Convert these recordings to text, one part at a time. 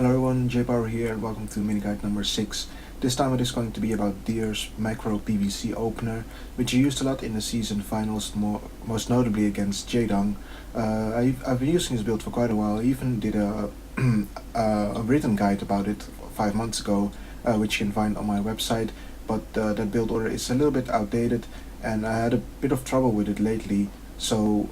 Hello everyone, JayPower here and welcome to mini guide number 6. This time it is going to be about Deer's macro PvZ opener, which I used a lot in the season finals, most notably against Jaydong. I've been using this build for quite a while. I even did a written guide about it 5 months ago, which you can find on my website, but that build order is a little bit outdated and I had a bit of trouble with it lately. So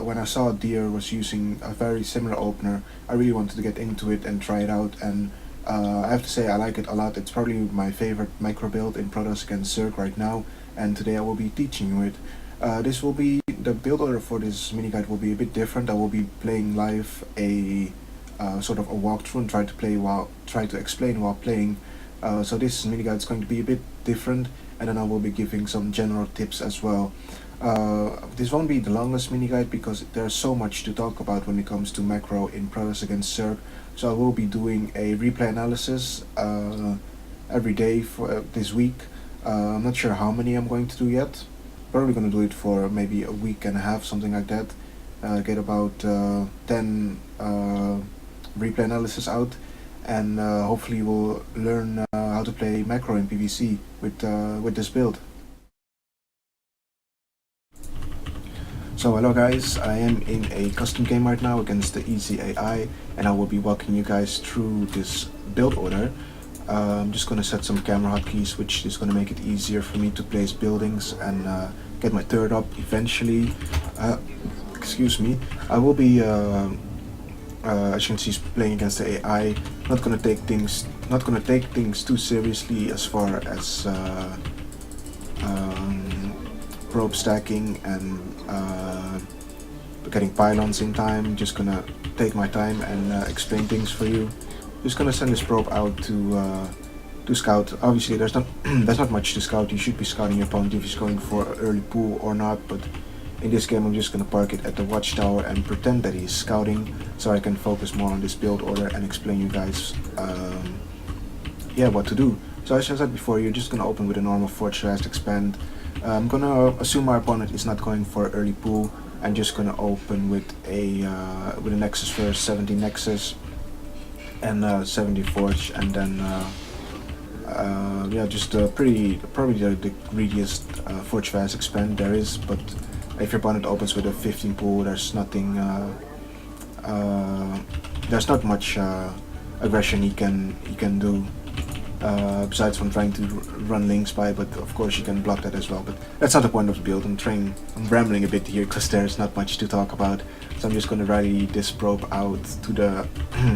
when I saw Deer was using a very similar opener, I really wanted to get into it and try it out, and I have to say I like it a lot. It's probably my favorite macro build in Protoss against Zerg right now, and today I will be teaching you it. This will be, the build order for this mini guide will be a bit different. I will be playing live a sort of a walkthrough and try to explain while playing. So this mini guide is going to be a bit different, and then I will be giving some general tips as well. This won't be the longest mini guide because there's so much to talk about when it comes to macro in Protoss against Zerg. So I will be doing a replay analysis every day for this week. I'm not sure how many I'm going to do yet. Probably going to do it for maybe a week and a half, something like that. Get about 10 replay analysis out, and hopefully we'll learn how to play macro in PvZ with this build. So hello guys, I am in a custom game right now against the Easy AI, and I will be walking you guys through this build order. I'm just going to set some camera hotkeys, which is going to make it easier for me to place buildings and get my turret up eventually. Excuse me. I will be, as you can see, playing against the AI. Not going to take things too seriously as far as probe stacking and getting pylons in time. Just gonna take my time and explain things for you. Just gonna send this probe out to scout. Obviously there's not much to scout. You should be scouting your opponent if he's going for an early pool or not, but in this game I'm just gonna park it at the watchtower and pretend that he's scouting, so I can focus more on this build order and explain you guys what to do. So as I said before, you're just gonna open with a normal Forge Fast Expand. I'm gonna assume my opponent is not going for early pool. I'm just gonna open with a Nexus first, 70 Nexus and 70 Forge, and then just probably the greediest Forge Fast Expand there is. But if your opponent opens with a 15 pool, there's nothing. There's not much aggression he can do. Besides from trying to run links by, but of course you can block that as well. But that's not the point of the build. I'm rambling a bit here because there's not much to talk about. So I'm just going to rally this probe out to the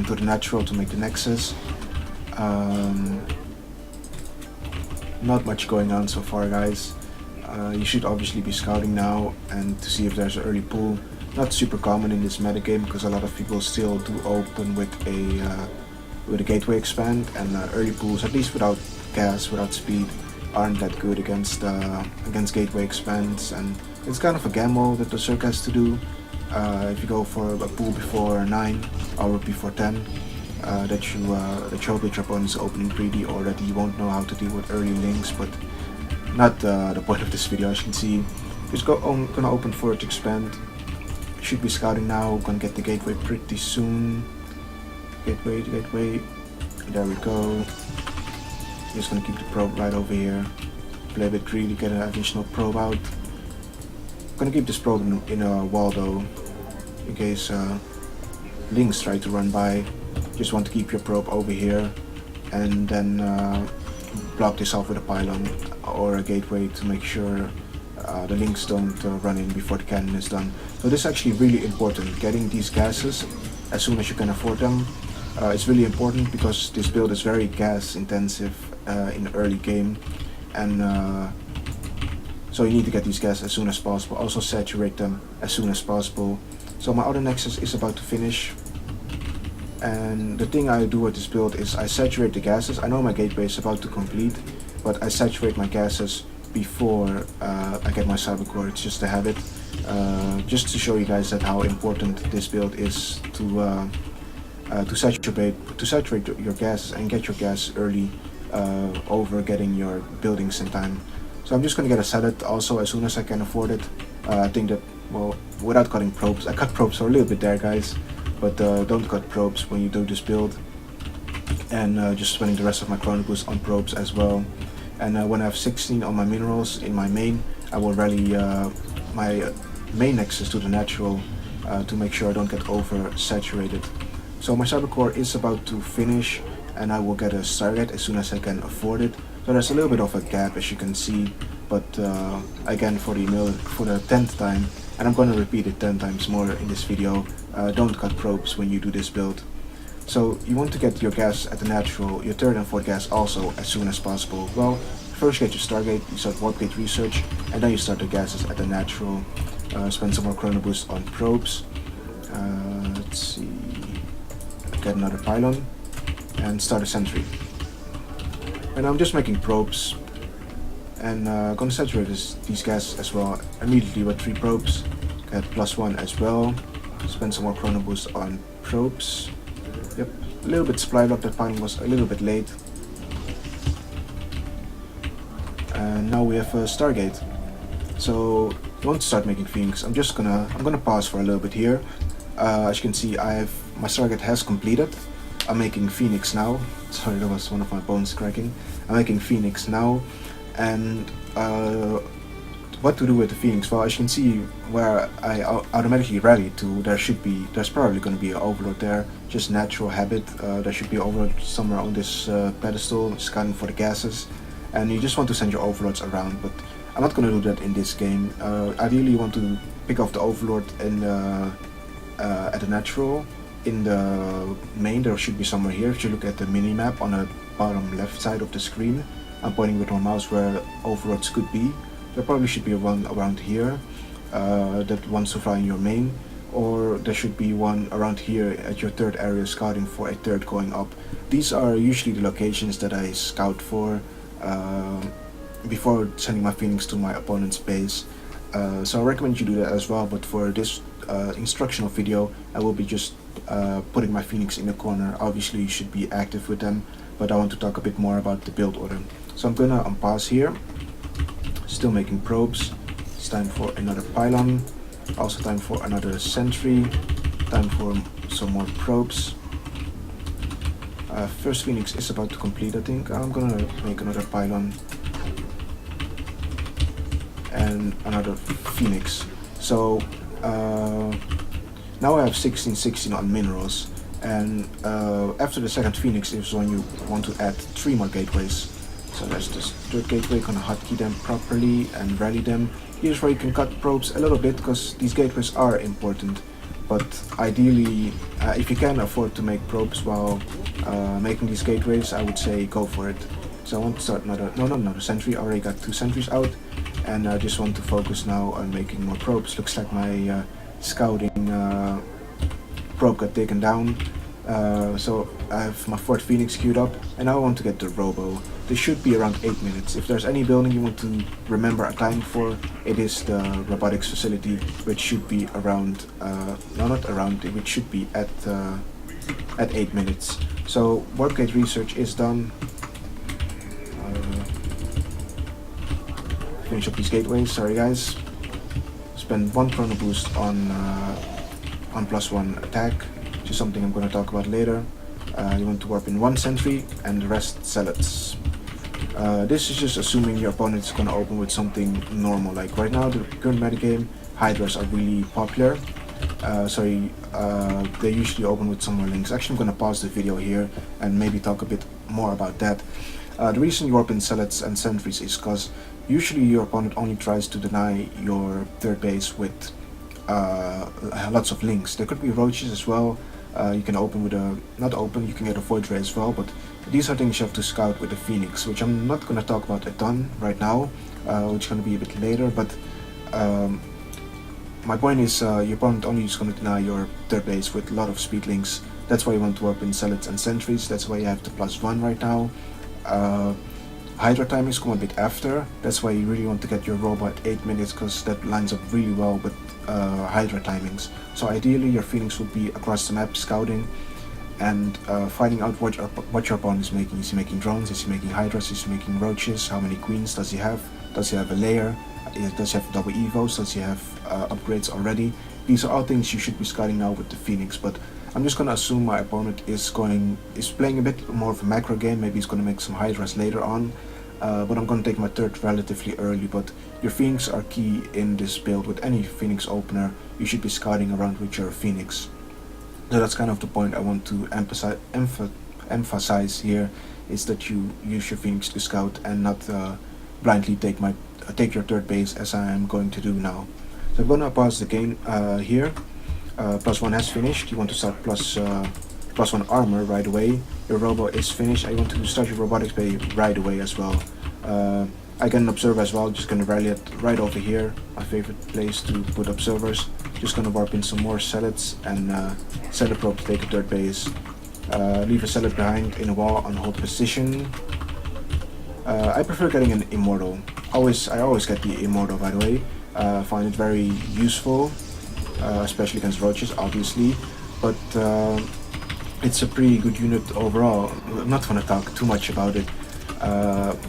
to the natural to make the Nexus. Not much going on so far, guys. You should obviously be scouting now and to see if there's an early pool. Not super common in this metagame because a lot of people still do open with a gateway expand, and early pools, at least without gas, without speed, aren't that good against gateway expands, and it's kind of a gamble that the Zerg has to do. If you go for a pool before 9 or before 10, that you hope that your opponent is opening greedy, or that he won't know how to deal with early links, but not the point of this video. As you can see, just gonna open for it to expand. Should be scouting now, gonna get the gateway pretty soon. Gateway, there we go. Just gonna keep the probe right over here. Play a bit greedy, get an additional probe out. Gonna keep this probe in a wall though, in case links try to run by. Just want to keep your probe over here, and then block this off with a pylon or a gateway to make sure the links don't run in before the cannon is done. So this is actually really important, getting these gases as soon as you can afford them. It's really important because this build is very gas intensive in the early game, and so you need to get these gas as soon as possible. Also saturate them as soon as possible. So my other Nexus is about to finish, and the thing I do with this build is I saturate the gases. I know my gateway is about to complete, but I saturate my gases before I get my cybercore. It's just a habit, just to show you guys that how important this build is to saturate your gases and get your gas early over getting your buildings in time. So I'm just gonna get a salad also as soon as I can afford it. I think that, well, without cutting probes, I cut probes for a little bit there, guys, but don't cut probes when you do this build. and just spending the rest of my chrono boost on probes as well. And when I have 16 on my minerals in my main, I will rally my main nexus to the natural to make sure I don't get oversaturated. So my cybercore is about to finish, and I will get a Stargate as soon as I can afford it. So there's a little bit of a gap, as you can see, but again, for the 10th time, and I'm going to repeat it 10 times more in this video, don't cut probes when you do this build. So you want to get your gas at the natural, your third and fourth gas also as soon as possible. Well, first get your Stargate, you start warp gate research, and then you start the gases at the natural. Spend some more chrono boost on probes. Let's see, get another pylon, and start a sentry. And I'm just making probes, and gonna saturate these gases as well immediately with 3 probes. Get +1 as well. Spend some more chrono boost on probes. Yep, a little bit supply block, that pylon was a little bit late. And now we have a Stargate. So you want to start making Phoenix. I'm gonna pause for a little bit here. As you can see, my Stargate has completed. I'm making Phoenix now. Sorry, that was one of my bones cracking. I'm making Phoenix now, and what to do with the Phoenix? Well, as you can see, where I automatically rally to, there's probably going to be an overlord there, just natural habit. There should be an overlord somewhere on this pedestal, scanning for the gases, and you just want to send your overlords around, but I'm not going to do that in this game. Ideally, you want to pick off the overlord at the natural. In the main, there should be somewhere here. If you look at the mini-map on the bottom left side of the screen, I'm pointing with my mouse where overlords could be. There probably should be one around here that wants to fly in your main, or there should be one around here at your third area scouting for a third going up. These are usually the locations that I scout for before sending my Phoenix to my opponent's base. So I recommend you do that as well, but for this instructional video, I will be just putting my Phoenix in the corner. Obviously you should be active with them, but I want to talk a bit more about the build order. So I'm gonna unpause here, still making probes. It's time for another pylon, also time for another sentry, time for some more probes. First Phoenix is about to complete, I think. I'm gonna make another pylon and another Phoenix. So now I have 16 on minerals, and after the second Phoenix is when you want to add 3 more gateways. So there's this third gateway, gonna hotkey them properly and rally them. Here's where you can cut probes a little bit, because these gateways are important, but ideally if you can afford to make probes while making these gateways, I would say go for it. So I want to start not another sentry. I already got 2 sentries out, and I just want to focus now on making more probes. Looks like my scouting probe got taken down, so I have my 4th Phoenix queued up, and now I want to get the robo. This should be around 8 minutes. If there's any building you want to remember a time for, it is the robotics facility, which should be around which should be at 8 minutes. So warp gate research is done. Finish up these gateways. Sorry guys. Spend 1 chrono boost on +1 attack, which is something I'm going to talk about later. You want to warp in 1 sentry and the rest zealots. This is just assuming your opponent is going to open with something normal. Like right now, the current metagame, Hydras are really popular. They usually open with some more links. Actually, I'm going to pause the video here and maybe talk a bit more about that. The reason you warp in zealots and sentries is because usually your opponent only tries to deny your third base with lots of links. There could be roaches as well. You can open with you can get a void ray as well, but these are things you have to scout with the Phoenix, which I'm not going to talk about a ton right now, which is going to be a bit later, but my point is your opponent only is going to deny your third base with a lot of speed links. That's why you want to warp in zealots and sentries. That's why you have the +1 right now. Hydra timings come a bit after. That's why you really want to get your robot 8 minutes, because that lines up really well with Hydra timings. So ideally your Phoenix would be across the map scouting and finding out what your opponent is making. Is he making drones? Is he making Hydras? Is he making roaches? How many queens does he have? Does he have a layer? Does he have double evos? Does he have upgrades already? These are all things you should be scouting now with the Phoenix, but I'm just gonna assume my opponent is playing a bit more of a macro game. Maybe he's gonna make some Hydras later on, but I'm gonna take my turret relatively early. But your Phoenix are key in this build. With any Phoenix opener, you should be scouting around with your Phoenix. So that's kind of the point I want to emphasize here, is that you use your Phoenix to scout and not blindly take your third base, as I am going to do now. So I'm gonna pause the game here. +1 has finished. You want to start +1 armor right away. Your robo is finished. I want to start your robotics bay right away as well. I can observe as well. Just gonna rally it right over here. My favorite place to put observers. Just gonna warp in some more zealots and send a probe to take a third base. Leave a zealot behind in a wall on hold position. I prefer getting an immortal. I always get the immortal, by the way. Find it very useful, especially against roaches, obviously. But it's a pretty good unit overall. I'm not gonna talk too much about it.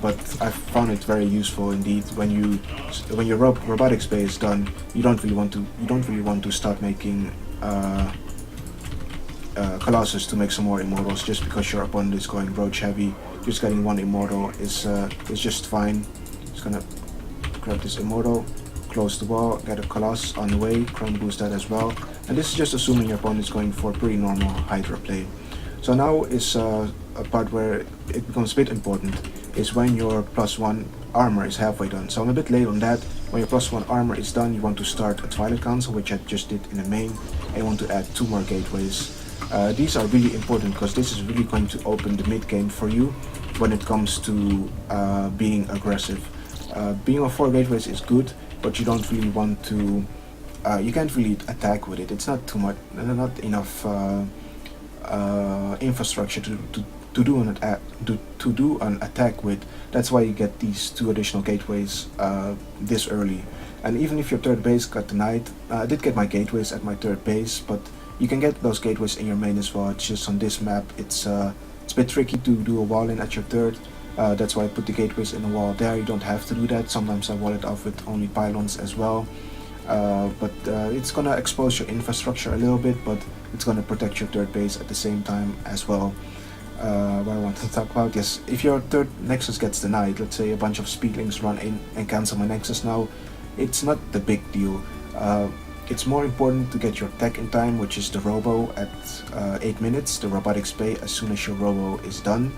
But I found it very useful indeed. When your robotics bay is done, you don't really want to start making Colossus to make some more immortals just because your opponent is going roach heavy. Just getting one immortal is just fine. Just gonna grab this immortal, close the wall, get a Colossus on the way, Crown boost that as well. And this is just assuming your opponent is going for pretty normal Hydra play. So now is a part where it becomes a bit important, is when your +1 armor is halfway done. So I'm a bit late on that. When your +1 armor is done, you want to start a Twilight Council, which I just did in the main, and you want to add 2 more gateways. These are really important because this is really going to open the mid game for you when it comes to being aggressive. Being on 4 gateways is good, but you don't really want to. You can't really attack with it. It's not too much, not enough infrastructure to do an attack with. That's why you get these 2 additional gateways this early. And even if your third base got denied, I did get my gateways at my third base, but you can get those gateways in your main as well. It's just on this map, it's a bit tricky to do a wall in at your third. That's why I put the gateways in the wall there. You don't have to do that. Sometimes I wall it off with only pylons as well. But it's gonna expose your infrastructure a little bit, but it's gonna protect your third base at the same time as well. What I want to talk about, yes, if your third nexus gets denied, let's say a bunch of speedlings run in and cancel my nexus now, it's not the big deal. It's more important to get your tech in time, which is the robo at 8 minutes, the robotics bay as soon as your robo is done,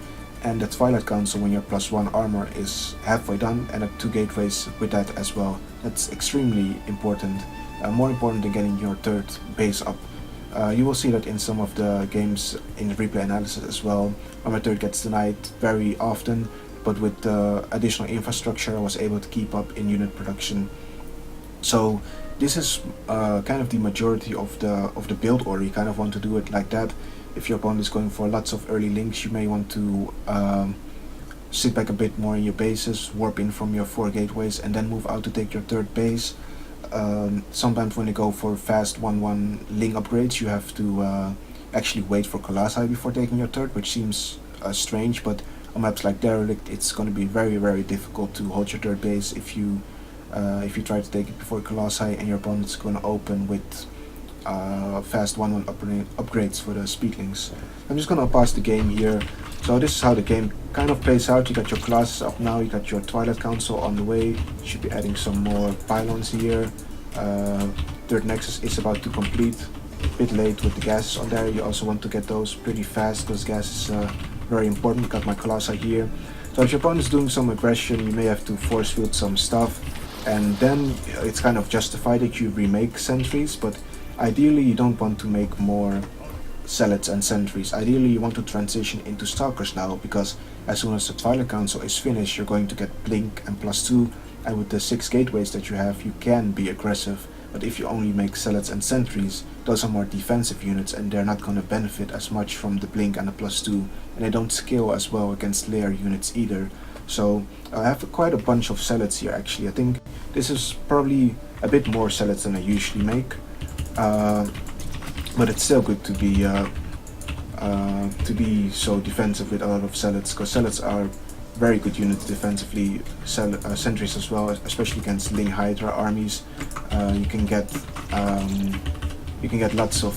and the Twilight Council when your +1 armor is halfway done, and at 2 gateways with that as well. That's extremely important, more important than getting your third base up. You will see that in some of the games in the replay analysis as well, when my third gets denied very often, but with the additional infrastructure I was able to keep up in unit production. So this is kind of the majority of the build order. You kind of want to do it like that. If your opponent is going for lots of early links, you may want to sit back a bit more in your bases, warp in from your 4 gateways, and then move out to take your third base. Sometimes when you go for fast 1-1 link upgrades, you have to actually wait for Colossi before taking your third, which seems strange, but on maps like Derelict, it's going to be very, very difficult to hold your third base if you try to take it before Colossi and your opponent's going to open with fast 1-1 upgrades for the speedlings. I'm just going to pause the game here. So this is how the game kind of plays out. You got your classes up now, you got your Twilight Council on the way. You should be adding some more pylons here. Third Nexus is about to complete. A bit late with the gases on there. You also want to get those pretty fast because gas is very important. Got my Colossi here. So if your opponent is doing some aggression, you may have to force field some stuff, and then it's kind of justified that you remake sentries, but ideally you don't want to make more zealots and sentries. Ideally you want to transition into stalkers now, because as soon as the Twilight Council is finished, you're going to get blink and +2, and with the 6 gateways that you have, you can be aggressive. But if you only make zealots and sentries, those are more defensive units, and they're not going to benefit as much from the blink and the +2, and they don't scale as well against layer units either. So I have quite a bunch of zealots here actually. I think this is probably a bit more zealots than I usually make. But it's still good to be so defensive with a lot of zealots, because zealots are very good units defensively. Sentries as well, especially against Ling Hydra armies. You can get lots of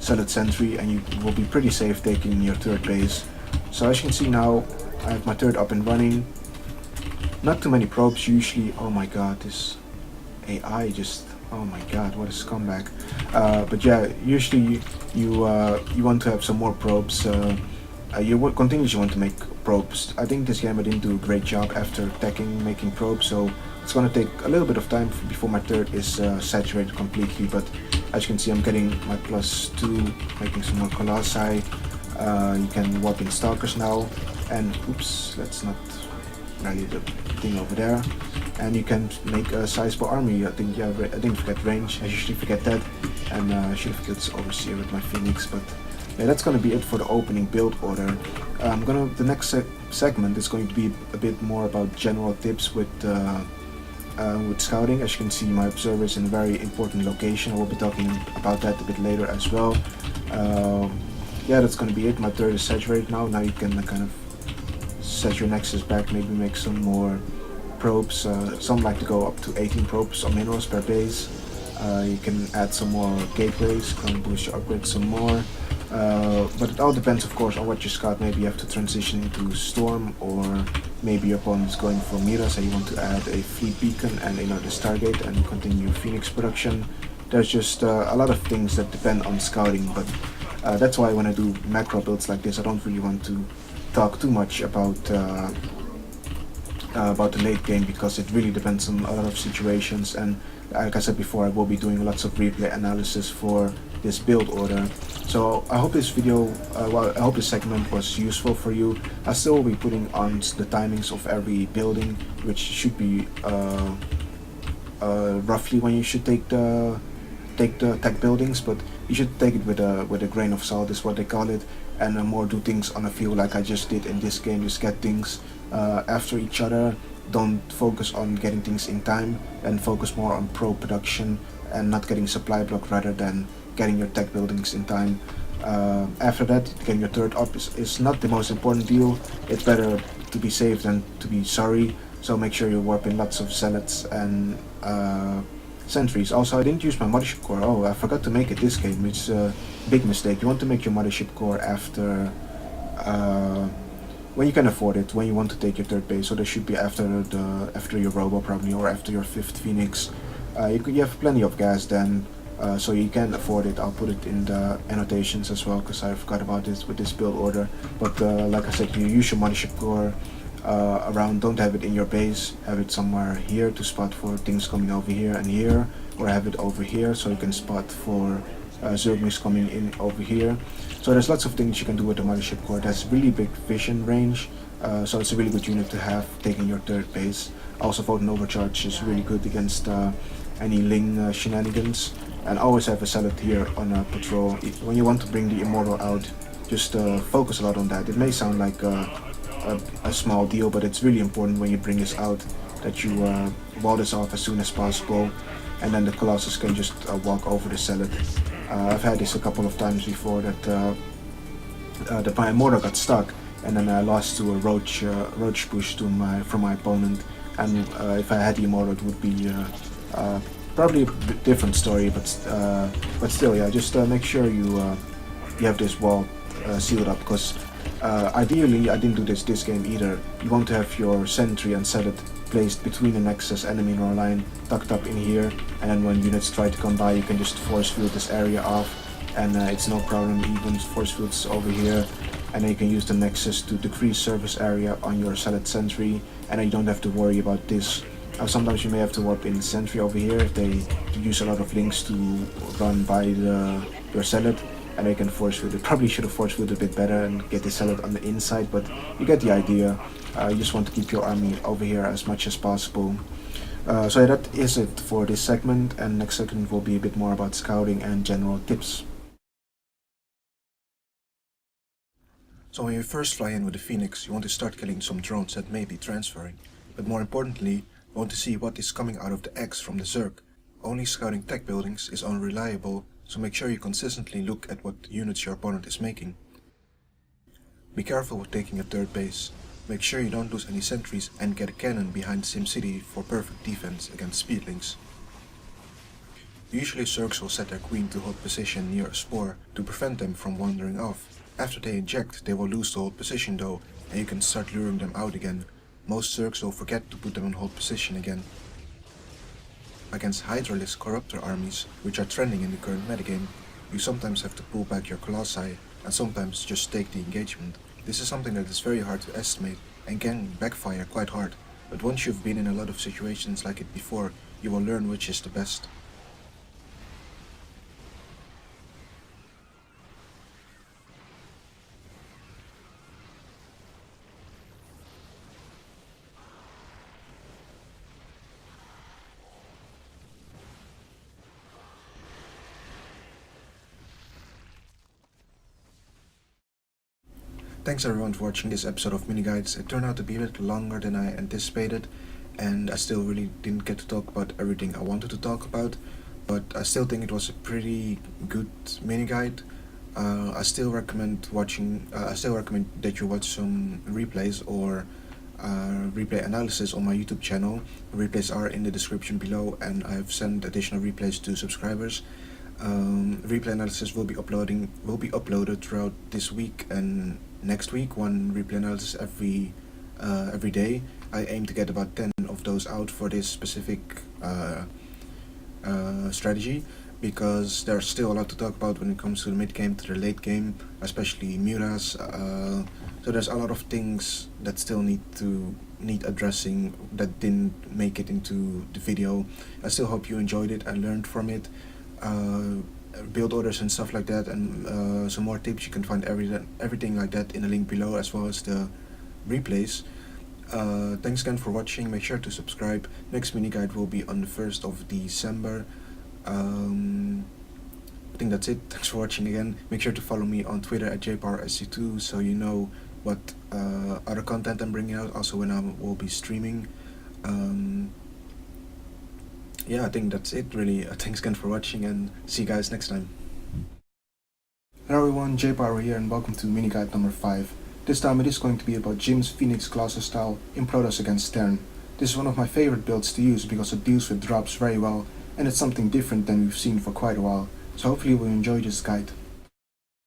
solid sentry, and you will be pretty safe taking your third base. So as you can see now, I have my third up and running. Not too many probes usually. Oh my god, this AI just, oh my god, what a scumbag. But yeah, usually you want to have some more probes. You will continuously want to make probes. I think this game I didn't do a great job after making probes, so it's gonna take a little bit of time before my third is saturated completely. But as you can see, I'm getting my +2, making some more colossi. You can warp in stalkers now, and oops, that's not really the thing over there. And you can make a sizable army. I think, yeah, I didn't forget range. I usually forget that, and I should have killed Overseer with my Phoenix. But yeah, that's gonna be it for the opening build order. The next segment is going to be a bit more about general tips with scouting. As you can see, my observer is in a very important location. I will be talking about that a bit later as well. Yeah, that's gonna be it. My third is saturated now. Now you can kind of set your nexus back, maybe make some more probes. Some like to go up to 18 probes or minerals per base. You can add some more gateways, can boost your upgrade some more. But it all depends, of course, on what you scout. Maybe you have to transition into Storm, or maybe your opponent is going for Miras and you want to add a fleet beacon and the Stargate and continue Phoenix production. There's just a lot of things that depend on scouting, but that's why when I do macro builds like this, I don't really want to talk too much about the late game, because it really depends on a lot of situations. And like I said before, I will be doing lots of replay analysis for this build order. So I hope this video, I hope this segment was useful for you. I still will be putting on the timings of every building, which should be roughly when you should take the tech buildings, but you should take it with a grain of salt, is what they call it, and more do things on a feel, like I just did in this game. Just get things after each other. Don't focus on getting things in time, and focus more on pro production and not getting supply block rather than getting your tech buildings in time. After that, getting your third up is not the most important deal. It's better to be safe than to be sorry, so make sure you warp in lots of zealots and sentries. Also, I didn't use my mothership core. Oh, I forgot to make it this game, which is a big mistake. You want to make your mothership core after when you can afford it, when you want to take your third base. So there should be after your robo probably, or after your fifth Phoenix. You have plenty of gas then, so you can afford it. I'll put it in the annotations as well, because I forgot about this with this build order. But like I said, you use your mothership core around. Don't have it in your base. Have it somewhere here to spot for things coming over here and here, or have it over here so you can spot for Zerglings coming in over here. So there's lots of things you can do with the mothership core. It has really big vision range, so it's a really good unit to have taking your third base. Also, Photon Overcharge is really good against any Ling shenanigans. And always have a Zealot here on a patrol. When you want to bring the Immortal out, just focus a lot on that. It may sound like a small deal, but it's really important when you bring this out that you wall this off as soon as possible, and then the Colossus can just walk over the Zealot. I've had this a couple of times before, that my Immortal got stuck, and then I lost to a roach push from my opponent. And if I had the Immortal, it would be probably a different story, but still, yeah. Just make sure you have this wall sealed up, because ideally, I didn't do this game either. You want to have your sentry and Zealot placed between the Nexus and the mineral line, tucked up in here, and then when units try to come by, you can just force field this area off, and it's no problem. Even force fields over here, and then you can use the Nexus to decrease surface area on your Zealot sentry, and then you don't have to worry about this. Sometimes you may have to warp in the sentry over here if they use a lot of links to run by your Zealot, and they can force field it. Probably should have force fielded a bit better and get the Zealot on the inside, but you get the idea. You just want to keep your army over here as much as possible. So yeah, that is it for this segment, and next segment will be a bit more about scouting and general tips. So when you first fly in with the Phoenix, you want to start killing some drones that may be transferring, but more importantly, you want to see what is coming out of the X from the Zerg. Only scouting tech buildings is unreliable, so make sure you consistently look at what units your opponent is making. Be careful with taking a third base. Make sure you don't lose any sentries and get a cannon behind SimCity for perfect defense against speedlings. Usually Zergs will set their queen to hold position near a spore to prevent them from wandering off. After they eject, they will lose the hold position though, and you can start luring them out again. Most Zergs will forget to put them on hold position again. Against Hydralisk Corruptor armies, which are trending in the current metagame, you sometimes have to pull back your Colossi, and sometimes just take the engagement. This is something that is very hard to estimate, and can backfire quite hard, but once you've been in a lot of situations like it before, you will learn which is the best. Thanks everyone for watching this episode of Mini Guides. It turned out to be a bit longer than I anticipated, and I still really didn't get to talk about everything I wanted to talk about, but I still think it was a pretty good mini guide. I still recommend that you watch some replays or replay analysis on my YouTube channel. Replays are in the description below, and I've sent additional replays to subscribers. Replay analysis will be uploaded throughout this week and next week. One replay analysis every day. I aim to get about 10 of those out for this specific strategy, because there's still a lot to talk about when it comes to the mid game to the late game, especially mutas. So there's a lot of things that still need addressing that didn't make it into the video. I still hope you enjoyed it and learned from it. Build orders and stuff like that, and some more tips. You can find everything like that in the link below, as well as the replays. Thanks again for watching. Make sure to subscribe. Next mini guide will be on the 1st of December. I think that's it. Thanks for watching again. Make sure to follow me on Twitter at JayPower2, so you know what other content I'm bringing out, also when I will be streaming. Yeah, I think that's it really. Thanks again for watching, and see you guys next time. Hello everyone, JayPower here, and welcome to mini guide number 5. This time it is going to be about Jim's Phoenix Clauser style in Protoss against Terran. This is one of my favorite builds to use because it deals with drops very well, and it's something different than we've seen for quite a while, so hopefully you will enjoy this guide.